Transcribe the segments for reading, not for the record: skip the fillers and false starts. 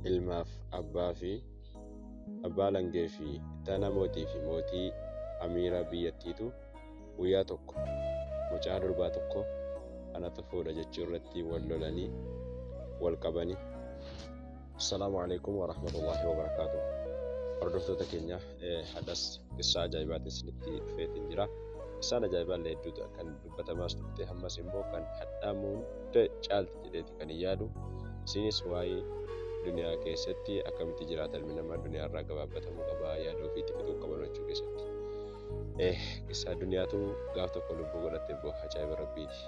ilmaaf abbaa langee fi ittaanaa mootii fi mootii amiira biyyattiitu guyyaa tokko mucaa durbaa tokko anatu fuudha jechuu irratti wal lolanii wal qabanii. Assalaamu alaikum wa rahmatullahi wa barakaatuh. Hordoftoota keenya hadhas qissaa ajaa'ibaatiin isinitti dhufeetiin jira. Qissaan ajaa'ibaa illee hedduutu kan dubbatamaas turte ammas immoo kan hadhaamuun caalti jedheeti kan yaadu. Isinis waa'ee duniyaa keessatti akkamitti jiraata ilmi namaa duniyaa irraa gabaabbatamuu qaba yaaduu fi fixuu qaban jechuu keessatti. Qissaa duniyaatu gaaf tokko lubbuu godhattee boo ajaa'iba rabbiiti.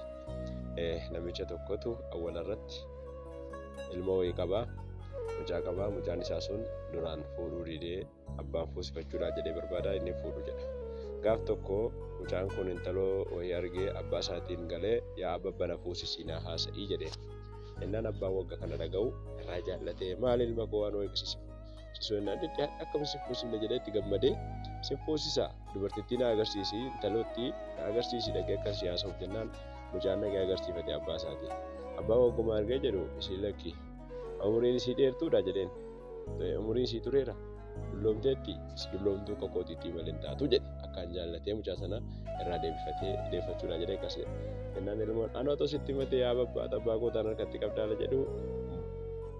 Namicha tokkotu awwaala irratti ilma wayii qabaa. Mucaa qabaa. Mucaan isaa sun duraan fuudhuu didee abbaan fuusifachuudhaa jedhee barbaada inni fuudhu jedha. Gaaf tokko mucaan kun intaloo wayii argee abbaa isaatiin galee yaa abbana fuusisiinaa haasa'ii jedheen. Innaan abbaan wagga kana dhaga'u irraa jaallatee maal ilma koo waan wayii sisuu innaan dhidhee akkam si fuusifne jedhee itti gammadee si fuusisaa dubartittii na agarsiisii intalootti na agarsiisii dhaqee akka si haasa'uuf jennaan mucaan dhaqee agarsiifate abbaa isaatiin. Abbaan wagguma argee jedhu ishii lakki umuriin isii dheertuudha jedheen. Umuriin isii tureera dulloomteetti si dulloomtuu kokootiitti malee hin taatu jedhe akkaan jaallatee mucaa sana irraa deeffachuudha jedhee akkas jedhe. Innaan ilmoon ana otoo sitti himatee yaa abbaa kootaan harkatti qabdaala jedhu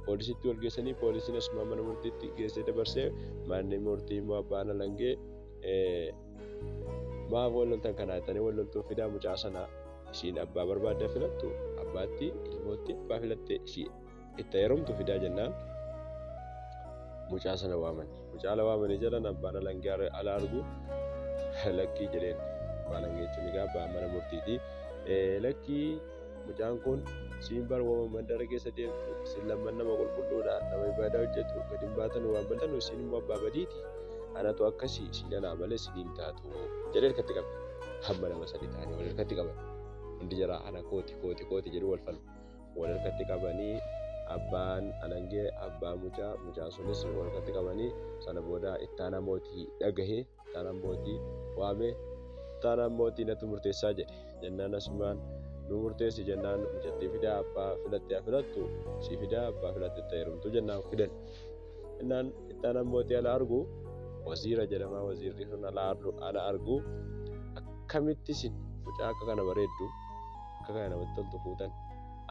poolisitti wal geessanii poolisiin asuma mana murtiitti geessee dabarsee manni murtii immoo abbaan alangee maaf wal loltan kanaa jettanii wal loltuu fidaa mucaa sanaa ishiin abbaa barbaadde filattu abbaatti ilmootti abbaa filattee ishii itti heerumtu fidaa jennaan mucaa sana waaman. Mucaa la waamanii jedhan abbaan alangee ala argu lakkii jedheen. Abbaan alangee jechuun egaa abbaa mana murtiiti. Lakkii mucaan kun siin bar waama mandara keessa deemtu siin lamman nama qulqulluudha nama ibaadaa hojjetu gadi hin baatan waan bal'anu siin immoo abbaa badiiti anatu akkasii siin anaa malee siin hin taatu jedhee harkatti qabe. Hamma nama sadii ta'anii wal harkatti qaban hundi jara ana kooti jedhu wal falmu wal harkatti qabanii abbaan alangee abbaa mucaa sunis wal harkatti qabanii sana booda ittaanaa mootii dhagahee ittaanaa mootii waamee ittaanaa mootii natu murteessaa jedhe jennaan asumaan nu murteessi jennaan mucattii fidaa abbaa filattee filattu si fidaa abbaa filattee heerumtu jennaan fidan. Innaan ittaanaan mootii ala argu waziira jedhama. Waziirri sun ala argu akkamitti sin mucaa akka kana bareeddu akka kana namatti toltu fuutan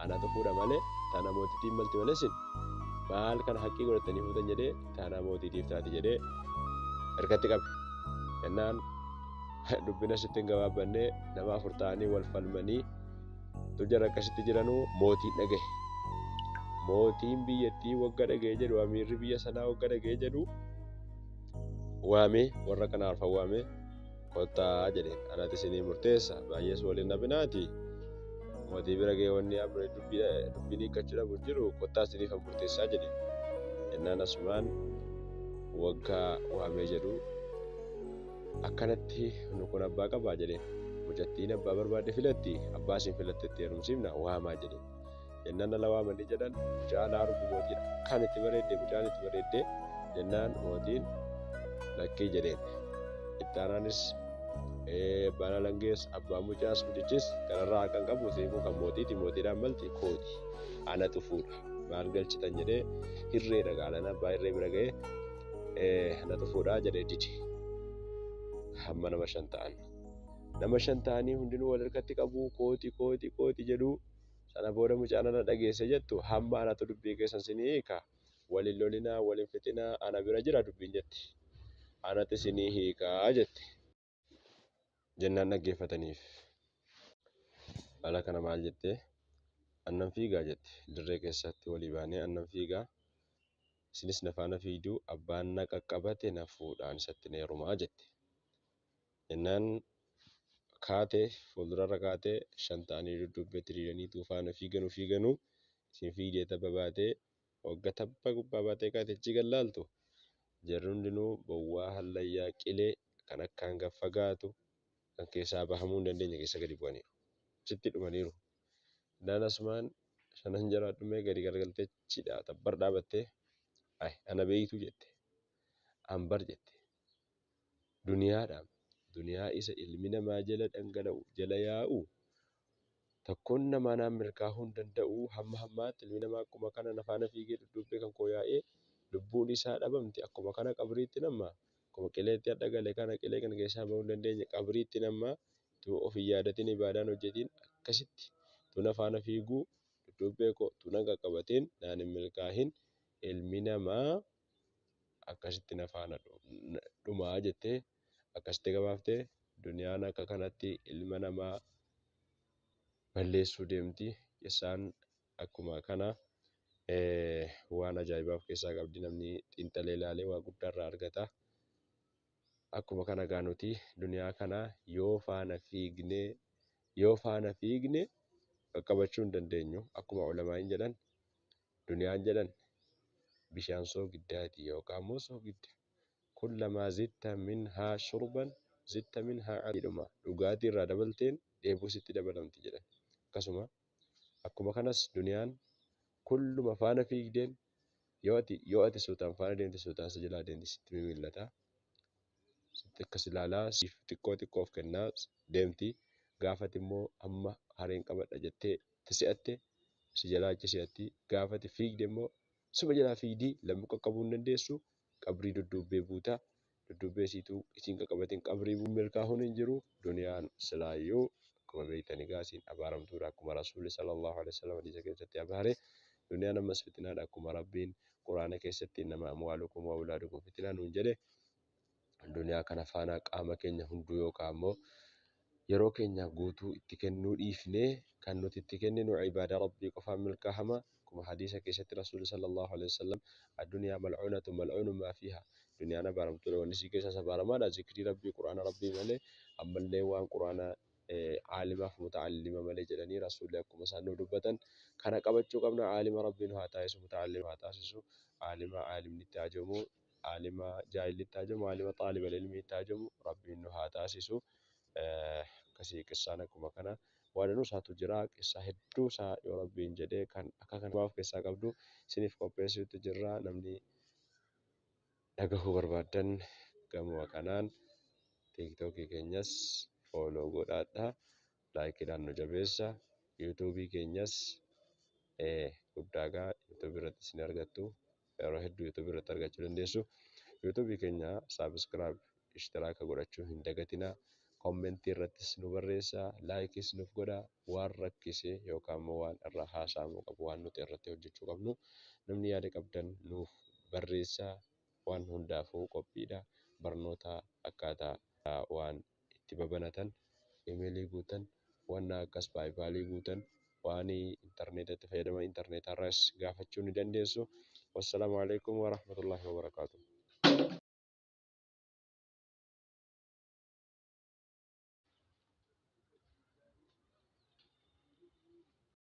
anatu fuudha malee ittaanaa mootiitiin malti malee sin maal kana haqqii godhatanii fuutan jedhee ittaanaa mootiitiif taati jedhee harkatti qabe. Jennaan dubbina sitti hin gabaabannee nama afur ta'anii wal falmanii tujjara akkasitti jiranuu mootiin dhagahe. Mootiin biyyattii wagga dhagahee jedhu amiirri biyya sanaa wagga dhagahee jedhu waamee warra kana arfan waamee kottaa jedheen anatti isinii murteessa baay'ees waliin dhabinaati mootii bira gahee wanni abiree dubbiin hiikkachuudhaaf jiru kottaa isiniif murteessaa jedheen. Jennaan asumaan waggaa waamee jedhu akkanatti nu kun abbaa qabaa jedheen. Mucattiin abbaa barbaadde filatti abbaa isin filattetti heerumsiifna waamaa jedheen. Jennaan ala waamanii jedhan mucaa ala argu mootiin akkaan itti bareedde mucaan itti bareedde jennaan mootiin lakkii jedheen. Ittaanaanis abbaan alangees abbaan mucaas mucichis kanarraa kan qabu seekuu kan mootiiti mootiidhaan malti kooti anatu fuudha maal galchitan jedhee hirree dhagaalan abbaa hirree bira ga'ee anatu fuudhaa jedhee didi. Hamma nama 5 ta'an. Nama 5 ta'anii hundinuu wal harkatti qabu kooti jedhu sana booda mucaan ana dhageesse jettu hamma anatu dubbii keessan sinii hiika waliin lolinaa waliin fixinaa ana bira jira dubbiin jetti anatti sinii hiikaa jette. Jennaan dhaggeeffataniif haala kana maal jettee annan fiigaa jette dirree keessatti walii baanee annan fiigaa isinis na faana fiiduu abbaan na qaqqabate na fuudhaan isatti na heerumaa jette. Jennaan kaatee fuuldurarra kaatee 5 ta'anii dudduubatti diriiranii tuufaana fiiganuu isin fiigdee tabba baatee wagga tabba gubbaa baatee kaatee achi gallaaltu jarri hundinuu bowwaa hallayyaa qilee kan akkaan gaffagaatu kan keessaa bahamuu hin dandeenye keessa gadi bu'aniiru. Sitti dhumaniiru. Innaan asumaan 5 jaraa dhumee gadi garagaltee chidhaa tabbar dhaabattee ana beeytu jette ambar jette duniyaadhaan duniyaa isa ilmi namaa jala dhangala'u jala yaa'u takkoon namaa naan milkaa'uu hin danda'u hamma hammaatti ilmi namaa akkuma kana nafaana fiigee dudduubbee kan koo yaa'ee isaa dhabamti. Akkuma kana qabriitti nama akkuma qileetti hadha gale kana qilee kana keessaa bahuu hin dandeenye qabriitti nama utuu of hin yaadatin ibaadaan hojjetiin akkasitti tuna faana fiiguu dudduubbee koo tuna qaqqabateen naan hin milkaa'in ilmi namaa akkasitti na faana dhumaa jettee akkasitti gabaaftee duniyaan akka kanatti ilma namaa balleessuu deemti. Isaan akkuma kana waan ajaa'ibaa of keessaa qabdi. Namni xiinxalee ilaalee waa guddaa irraa argata. Akkuma kana egaa nuti duniyaa kana yoo faana fiigne qaqqabachuu hin dandeenyu. Akkuma ulamaa'in jedhan duniyaan jedhan bishaan soogiddaati yookaan immoo soogidda. Kullamaa zitta minhaa shurban zitta minhaa adidhuma. Dhugaatii irraa dabalteen dheebuu sitti dabalamti jedhan. Akkasuma akkuma kanas duniyaan kulluma faana fiigdeen yoo ati suutaan faana deemte suutaan si jalaa deemti sitti mimillata. Sitti akkas ilaalaa siif xiqqoo of kennaa deemti. Gaafati immoo amma hareen qabadha jettee si'atte si jalaa achi si'atti. Gaafati fiigde immoo suma jalaa fiigdii lammuu qaqqabuu hin dandeessu. Qabrii dudduubbee buutaa. Dudduubbee siituu isiin qaqqabatiin qabrii milkaa'uun hin jiru. Duniyaan silaayyuu akkuma beektan egaa isiin abaaramtuudha. Akkuma Rasuulli sallallahu alaihi wasallam hadiisa keessatti abaare duniyaan ammas fitinaadha. Akkuma Rabbiin Quraana keessatti innama amwaalukum wa awlaadukum fitinaa nuun jedhe duniyaa kana faana qaama keenya hunduu yookaan immoo yeroo keenya guutuu itti kennuu dhiifnee kan nuti itti kenninu ibaadaa Rabbii qofaan milkaa'ama. Akkuma hadiisa keessatti Rasuulli sallallahu alaihi wasallam addunyaa mal'uunatu mal'uunun maa fiihaa. Duniyaan abaaramtuudha wanni isii keessaa abaaramaadha. Zikrii Rabbii Quraana Rabbii malee ammallee waan Quraana aalimaaf muta'allima malee jedhanii Rasuulli akkuma isaan nu dubbatan kana qabachuu qabna. Aalima Rabbiin haa taasisu, muta'allima haa taasisu, aalima aalimni itti hajamu, aalima jaahilli itti hajamu, aalima xaaliba ilmii itti hajamu Rabbiin nu haa taasisu. Akkasii qissaan akkuma kana waan nuusaatu jira. Qissaa hedduu isaa yoo Rabbiin jedhee kan akka kana of keessaa qabdu isiniif qopheessuutu jira. Namni dhagahuu barbaadan gamoo kanaan tiiktookii keenyas fooloo godhaadha. Laayikiidhaan nu jabeessa. Yuutuubii keenyas guddaagaa yuutuubii irratti isin argattu. Yeroo hedduu yuutuubii irratti argachuu dandeessu. Yuutuubii keenya saabskiraayib ishtiraaka godhachuu hin dagatinaa. Kommentii irrattis nu barreessaa. Laayikis nuuf godhaa. Waan rakkise yookaan immoo waan irraa haasa'amuu qabu waan nuti irratti hojjechuu qabnu namni yaada qabdan nuuf barreessaa. Waan hundaafuu qophiidha. Barnoota akkaataa waan itti babanatan imeelii guutan waan akkas paayipaalii guutan waan intarneetatti fayyadaman intarneetarraas gaafachuu ni dandeessu. Wassalaamu alaikum warahmatullahi wabarakaatuh.